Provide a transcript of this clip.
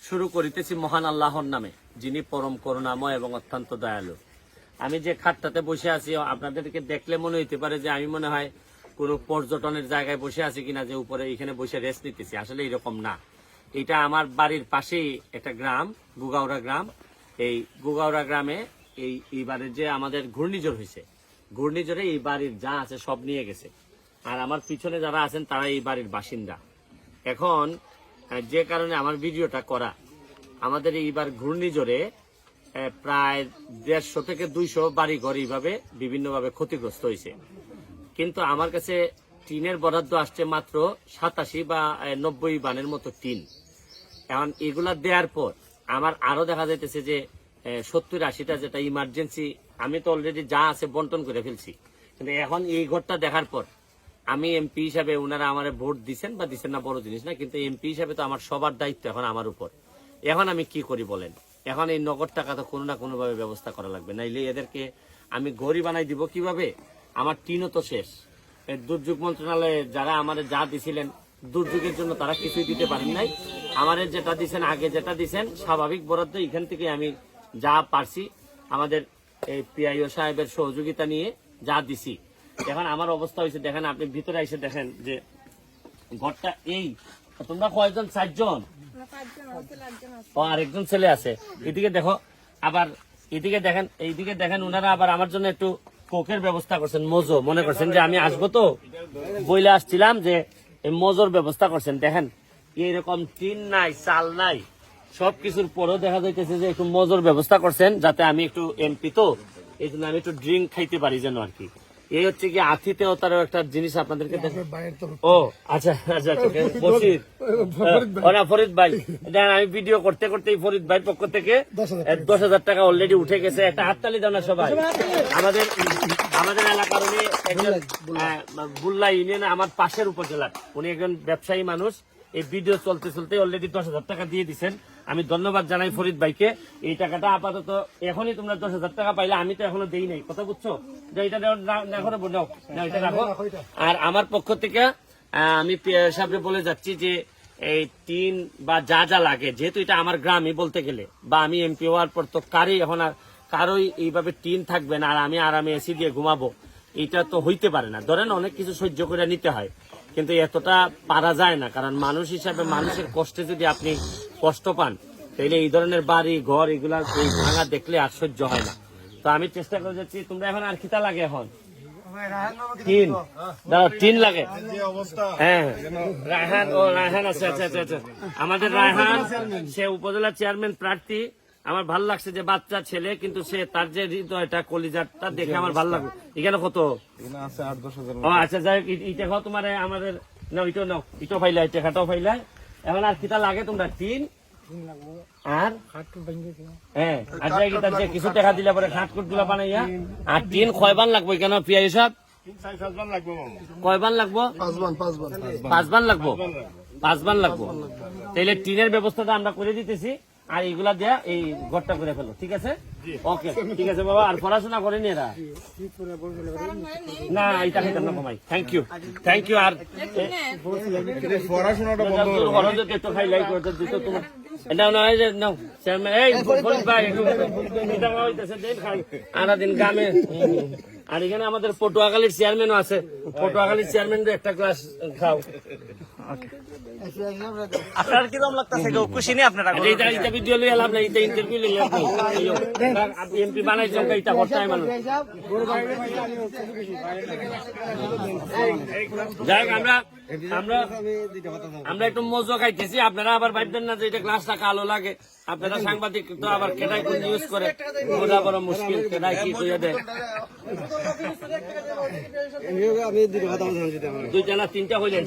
শুরু করিতেছি মহান আল্লাহর নামে, যিনি পরম করুণাময় এবং অত্যন্ত দয়ালু। আমি যে খাটটাতে বসে আছি, আপনাদেরকে দেখলে মনে হইতে পারে যে আমি মনে হয় কোনো পর্যটনের জায়গায় বসে আছি কিনা, যে উপরে এখানে বসে রেস্ট নিতেছি। আসলে এরকম না। এটা আমার বাড়ির পাশেই একটা গ্রাম, গুগাউড়া গ্রাম। এই গুগাউড়া গ্রামে এইবারে যে আমাদের ঘূর্ণিঝড় হয়েছে, ঘূর্ণিঝড়ে এই বাড়ির যা আছে সব নিয়ে গেছে। আর আমার পিছনে যারা আছেন তারা এই বাড়ির বাসিন্দা। এখন যে কারণে আমার ভিডিওটা করা, আমাদের এইবার ঘূর্ণিঝড়ে প্রায় 150 থেকে 200 বাড়ি ঘর এইভাবে বিভিন্নভাবে ক্ষতিগ্রস্ত হয়েছে। কিন্তু আমার কাছে টিনের বরাদ্দ আসছে মাত্র 87 বা 90 বানের মতো টিন। এখন এগুলা দেওয়ার পর আমার আরো দেখা যাইতেছে যে 70-80টা যেটা ইমার্জেন্সি, আমি তো অলরেডি যা আছে বন্টন করে ফেলছি। কিন্তু এখন এই ঘরটা দেখার পর আমি এমপি হিসাবে, ওনারা আমার ভোট দিচ্ছেন বা দিচ্ছেন না বড় জিনিস না, কিন্তু এমপি হিসাবে তো আমার সবার দায়িত্ব এখন আমার উপর। এখন আমি কি করি বলেন? এখন এই নগদ টাকা তো কোনো না কোনো ভাবে ব্যবস্থা করা লাগবে, নাইলে এদেরকে আমি ঘড়ি বানাই দিব কিভাবে? আমার টিনও তো শেষ। দুর্যোগ মন্ত্রণালয়ে যারা আমাদের যা দিছিলেন দুর্যোগের জন্য তারা কিছুই দিতে পারেন নাই। আমাদের যেটা দিচ্ছেন, আগে যেটা দিচ্ছেন স্বাভাবিক বরাদ্দ, এখান থেকে আমি যা পারছি আমাদের এই পিআইও সাহেবের সহযোগিতা নিয়ে যা দিছি। এখন আমার অবস্থা হয়েছে, দেখেন আপনি ভিতরে এসে দেখেন যে ঘরটা এই, তোমরা কয়জন? 4 জন। ও আরেকজন ছেলে আছে। এদিকে দেখো, আবার এদিকে দেখেন, এইদিকে দেখেন, ওনারা আবার আমার জন্য একটু কোকের ব্যবস্থা করছেন, মজো। মনে করছেন যে আমি আসবো তো বইলে আসছিলাম, যে এই মজোর ব্যবস্থা করছেন। দেখেন এইরকম টিন নাই, চাল নাই, সবকিছুর পরেও দেখা যাইতেছে যে একটু মজোর ব্যবস্থা করছেন, যাতে আমি একটু এমপি তো এই জন্য আমি একটু ড্রিঙ্ক খাইতে পারি যেন আর কি। এই হচ্ছে কি আতিথেয়তারও একটা জিনিস আপনাদেরকে। ও আচ্ছা আচ্ছা, বসির ফরিদ ভাই, দেখেন আমি ভিডিও করতে করতে ফরিদ ভাইয়ের পক্ষ থেকে 10,000 টাকা অলরেডি উঠে গেছে। একটা হাততালি দাও না সবাই। আমাদের এলাকার উনি একজন বুল্লা ইউনিয়ন, আমার পাশের উপজেলার উনি একজন ব্যবসায়ী মানুষ। এই ভিডিও চলতে চলতে অলরেডি 10,000 টাকা দিয়ে দিচ্ছেন। আমি ধন্যবাদ জানাই ফরিদ ভাইকে। এই টাকাটা আপাতত এখনই তোমরা 10,000 টাকা পাইলে, আমি তো এখনো দেই নাই, কথা বুঝছো? যে এটা এটা রাখো। আর আমার পক্ষ থেকে আমি সাহেবকে বলে যাচ্ছি যে এই টিন বা যা যা লাগে, যেহেতু এটা আমার গ্রামই বলতে গেলে, বা আমি এমপি হওয়ার পর তো এখন আর কারোই এইভাবে টিন থাকবে না আর আমি আরামে এসি দিয়ে ঘুমাবো, এটা তো হইতে পারে না। ধরেন অনেক কিছু সহ্য করে নিতে হয়, কিন্তু এতটা পারা যায় না। কারণ মানুষ হিসাবে মানুষের কষ্টে যদি আপনি কষ্ট পান, তাহলে এই ধরনের বাড়ি ঘর এগুলা ভাঙা দেখলে আর সহ্য হয় না। তো আমি চেষ্টা করে যাচ্ছি। তোমরা এখন আর খিতা লাগে? এখন টিন দাদা, টিন লাগে। হ্যাঁ রায়হান, ও রায়হান আছে। আচ্ছা আচ্ছা আচ্ছা, আমাদের রায়হান সে উপজেলা চেয়ারম্যান প্রার্থী। আমার ভাল লাগছে যে বাচ্চা ছেলে, কিন্তু সে তার যে হৃদয়টা, কলিজাটা দেখে আমার ভাল লাগলো। এখানে কত? ও আচ্ছা, যাই হোক, ইটা খাও তোমার আমাদের নাও, ইটো নাও, ইটো ফাইলাই, টেকাটাও ফাইলাই। এখন আর কিতা লাগে তোমরা? টিন আর হ্যাঁ, আচ্ছা কিছু টাকা দিলে পরে খাটকুট গুলা বানাইয়া। আর টিন কয়বান লাগবো কেন পিয়া হিসাব? কয়বান লাগবো? 5 বান লাগবো। 5 বান লাগবো। তাইলে টিনের ব্যবস্থাটা আমরা করে দিতেছি, আর এইগুলা দেয়া এই ঘরটা করে ফেলো, ঠিক আছে? ওকে, ঠিক আছে বাবা। আর পড়াশোনা করেনি এরা? না, এটা খেতাম না কমাই। Thank you, thank you. আর পড়াশোনাটা একটু খাইলাই করে দিত তোমার। এটা নয় যে নাও চেয়ারম্যান, এই ফরিদ ভাই আনাদিন গ্রামে। আর এখানে আমাদের পটুয়াখালীর চেয়ারম্যানও আছে। পটুয়াখালীর চেয়ারম্যান একটা গ্লাস খাও। আপনার কিরকম লাগতেছে? খুশি নেই আপনারা? এটা ভিডিও লিয়ে লাভ নাই, এটা ইন্টারভিউ লিয়ে লাভ নাই। আপনি এমপি বানাইছেন, এটা করতে মানুষ। যাই হোক, আমরা একটু মজো খাইতেছি। আপনারা আবার ভাববেন না যে এটা গ্লাসটা কালো লাগে। আপনারা সাংবাদিক তো আবার কেটাই কোন ইউজ করে, বোঝা বড় মুশকিল। কেটাই কি কইয়া দেয়, 2টা না 3টা হইলেন।